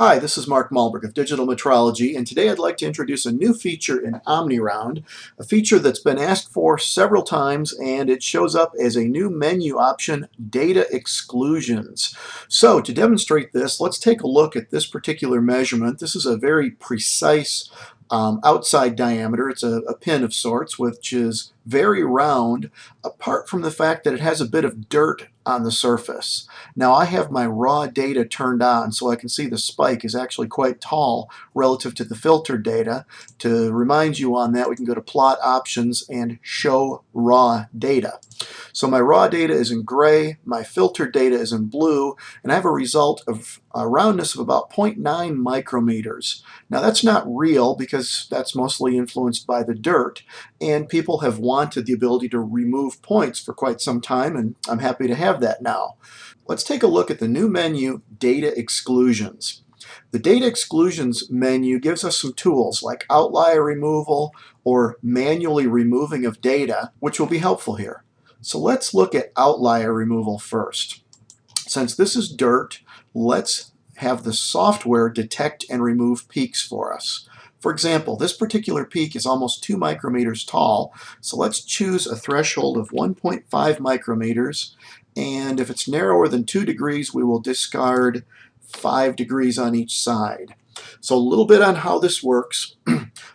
Hi, this is Mark Malberg of Digital Metrology, and today I'd like to introduce a new feature in OmniRound, a feature that's been asked for several times, and it shows up as a new menu option, Data Exclusions. So to demonstrate this, let's take a look at this particular measurement. This is a very precise outside diameter. It's a pin of sorts, which is very round, apart from the fact that it has a bit of dirt on the surface. Now I have my raw data turned on, so I can see the spike is actually quite tall relative to the filtered data. To remind you on that, we can go to Plot Options and Show Raw Data. So my raw data is in gray, my filtered data is in blue, and I have a result of a roundness of about 0.9 micrometers. Now that's not real because that's mostly influenced by the dirt, and people have wanted the ability to remove points for quite some time, and I'm happy to have that now. Let's take a look at the new menu, Data Exclusions. The Data Exclusions menu gives us some tools like Outlier Removal or manually removing of data, which will be helpful here. So let's look at Outlier Removal first. Since this is dirt, let's have the software detect and remove peaks for us. For example, this particular peak is almost 2 micrometers tall, so let's choose a threshold of 1.5 micrometers, and if it's narrower than 2 degrees, we will discard 5 degrees on each side. So a little bit on how this works.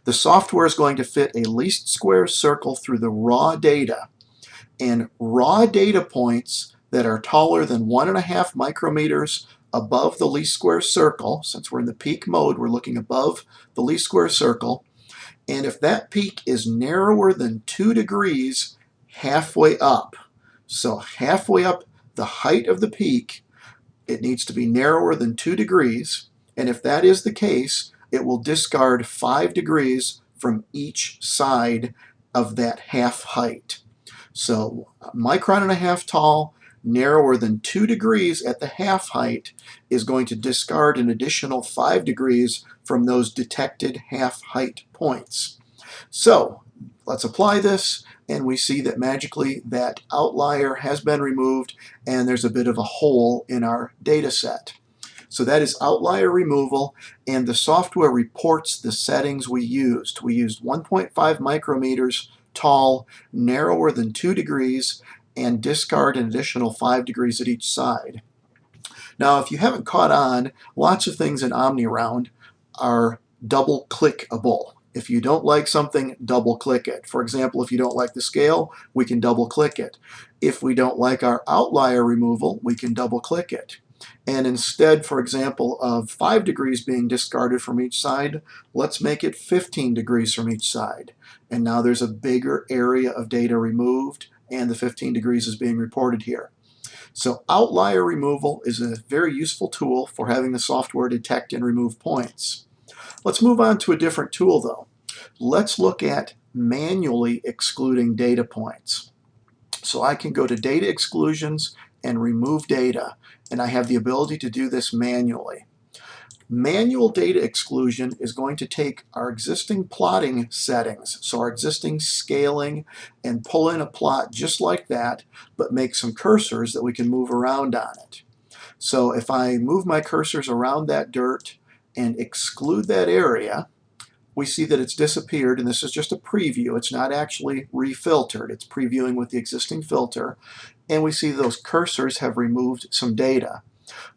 The software is going to fit a least square circle through the raw data, and raw data points that are taller than 1.5 micrometers above the least square circle, since we're in the peak mode, we're looking above the least square circle, and if that peak is narrower than 2 degrees halfway up, so halfway up the height of the peak, it needs to be narrower than 2 degrees, and if that is the case, it will discard 5 degrees from each side of that half height. So a micron and a half tall, narrower than 2 degrees at the half height is going to discard an additional 5 degrees from those detected half height points. So let's apply this, and we see that magically that outlier has been removed and there's a bit of a hole in our data set. So that is outlier removal, and the software reports the settings we used. We used 1.5 micrometers tall, narrower than 2 degrees, and discard an additional 5 degrees at each side. Now, if you haven't caught on, lots of things in OmniRound are double-clickable. If you don't like something, double-click it. For example, if you don't like the scale, we can double-click it. If we don't like our outlier removal, we can double-click it. And instead, for example, of 5 degrees being discarded from each side, let's make it 15 degrees from each side. And now there's a bigger area of data removed, and the 15 degrees is being reported here. So outlier removal is a very useful tool for having the software detect and remove points. Let's move on to a different tool though. Let's look at manually excluding data points. So I can go to Data Exclusions and remove data, and I have the ability to do this manually. Manual data exclusion is going to take our existing plotting settings, so our existing scaling, and pull in a plot just like that, but make some cursors that we can move around on it. So if I move my cursors around that dirt and exclude that area, we see that it's disappeared, and this is just a preview. It's not actually refiltered. It's previewing with the existing filter, and we see those cursors have removed some data.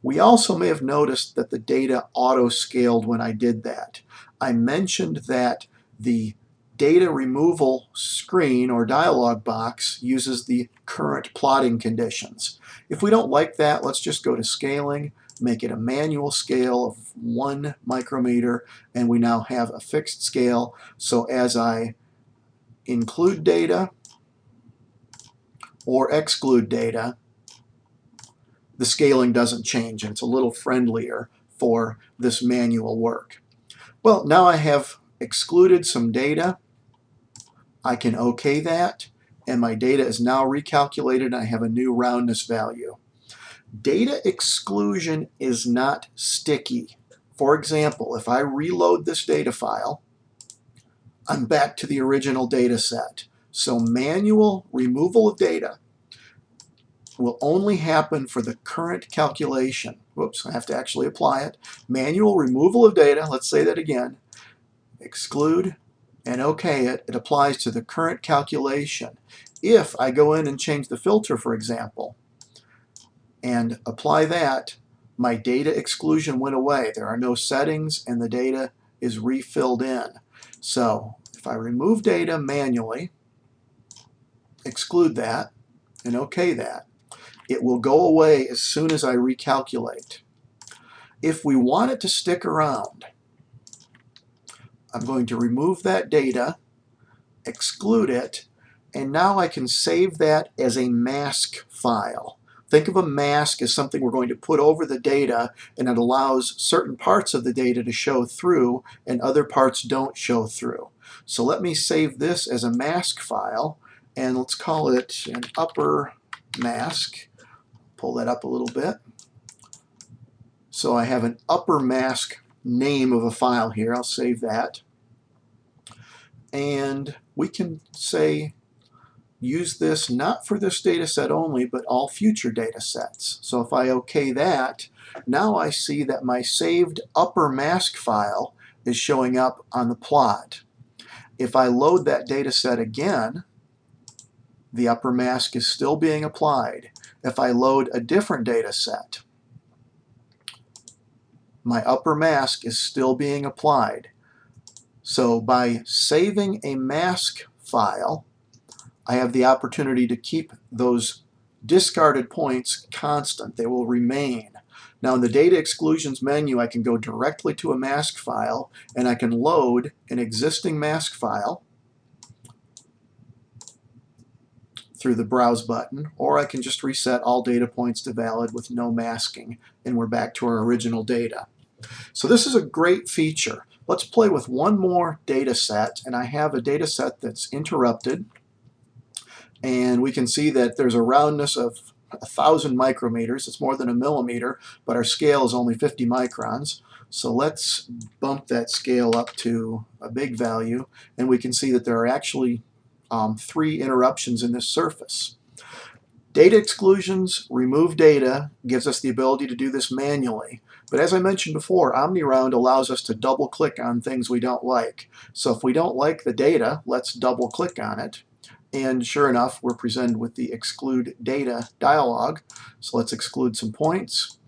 We also may have noticed that the data auto-scaled when I did that. I mentioned that the data removal screen or dialog box uses the current plotting conditions. If we don't like that, let's just go to scaling, make it a manual scale of 1 micrometer, and we now have a fixed scale. So as I include data or exclude data, the scaling doesn't change, and it's a little friendlier for this manual work. Well, now I have excluded some data. I can OK that, and my data is now recalculated, and I have a new roundness value. Data exclusion is not sticky. For example, if I reload this data file, I'm back to the original data set. So manual removal of data will only happen for the current calculation. whoops, I have to actually apply it. Manual removal of data, let's say that again. Exclude and OK it. It applies to the current calculation. If I go in and change the filter, for example, and apply that, my data exclusion went away. There are no settings and the data is refilled in. So if I remove data manually, exclude that, and OK that, it will go away as soon as I recalculate. If we want it to stick around, I'm going to remove that data, exclude it, and now I can save that as a mask file. Think of a mask as something we're going to put over the data, and it allows certain parts of the data to show through and other parts don't show through. So let me save this as a mask file, and let's call it an upper mask. Pull that up a little bit. So I have an upper mask name of a file here. I'll save that. And we can say use this not for this data set only, but all future data sets. So if I OK that, now I see that my saved upper mask file is showing up on the plot. If I load that data set again, the upper mask is still being applied. If I load a different data set, my upper mask is still being applied. So by saving a mask file, I have the opportunity to keep those discarded points constant. They will remain. Now in the data exclusions menu, I can go directly to a mask file and I can load an existing mask file through the browse button, or I can just reset all data points to valid with no masking, and we're back to our original data. So this is a great feature. Let's play with one more data set, and I have a data set that's interrupted, and we can see that there's a roundness of 1,000 micrometers. It's more than a millimeter, but our scale is only 50 microns. So let's bump that scale up to a big value, and we can see that there are actually 3 interruptions in this surface. Data exclusions, remove data, gives us the ability to do this manually. But as I mentioned before, OmniRound allows us to double click on things we don't like. So if we don't like the data, let's double click on it. And sure enough, we're presented with the exclude data dialog. So let's exclude some points.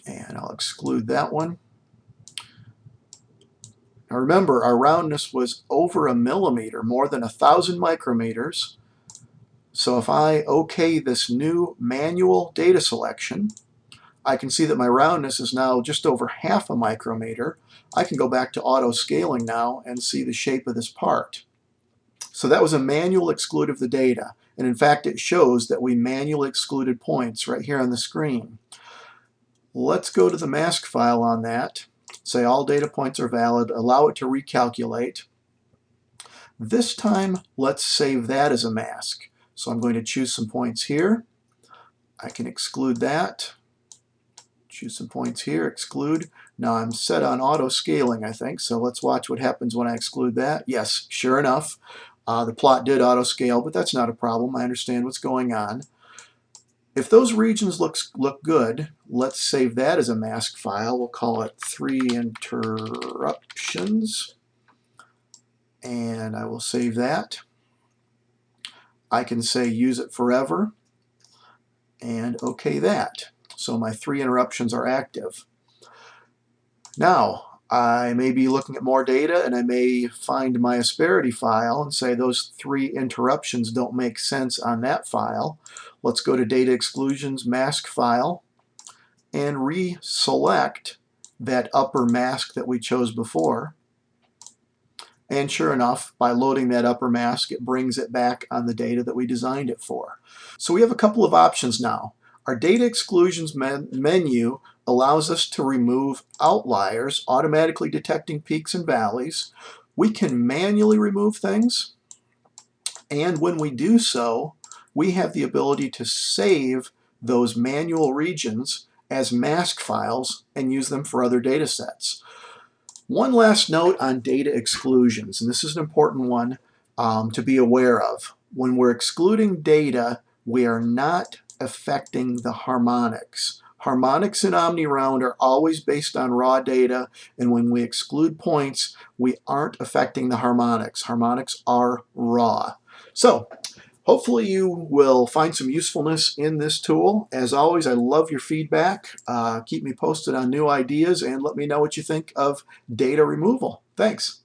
And I'll exclude that one. Now remember, our roundness was over a millimeter, more than 1,000 micrometers. So if I OK this new manual data selection, I can see that my roundness is now just over half a micrometer. I can go back to auto scaling now and see the shape of this part. So that was a manual exclude of the data. And in fact, it shows that we manually excluded points right here on the screen. Let's go to the mask file on that. Say all data points are valid, allow it to recalculate. This time, let's save that as a mask. So I'm going to choose some points here. I can exclude that. Choose some points here, exclude. Now I'm set on auto scaling, I think, so let's watch what happens when I exclude that. Yes, sure enough, the plot did auto scale, but that's not a problem. I understand what's going on. If those regions look good, let's save that as a mask file. We'll call it 3 interruptions. And I will save that. I can say use it forever and OK that. So my 3 interruptions are active. Now, I may be looking at more data and I may find my asperity file and say those 3 interruptions don't make sense on that file. Let's go to data exclusions mask file and reselect that upper mask that we chose before. And sure enough, by loading that upper mask, it brings it back on the data that we designed it for. So we have a couple of options now. Our data exclusions menu allows us to remove outliers, automatically detecting peaks and valleys. We can manually remove things, and when we do so, we have the ability to save those manual regions as mask files and use them for other data sets. One last note on data exclusions, and this is an important one to be aware of. When we're excluding data, we are not affecting the harmonics. Harmonics in OmniRound are always based on raw data, and when we exclude points, we aren't affecting the harmonics. Harmonics are raw. So, hopefully you will find some usefulness in this tool. As always, I love your feedback. Keep me posted on new ideas and let me know what you think of data removal. Thanks.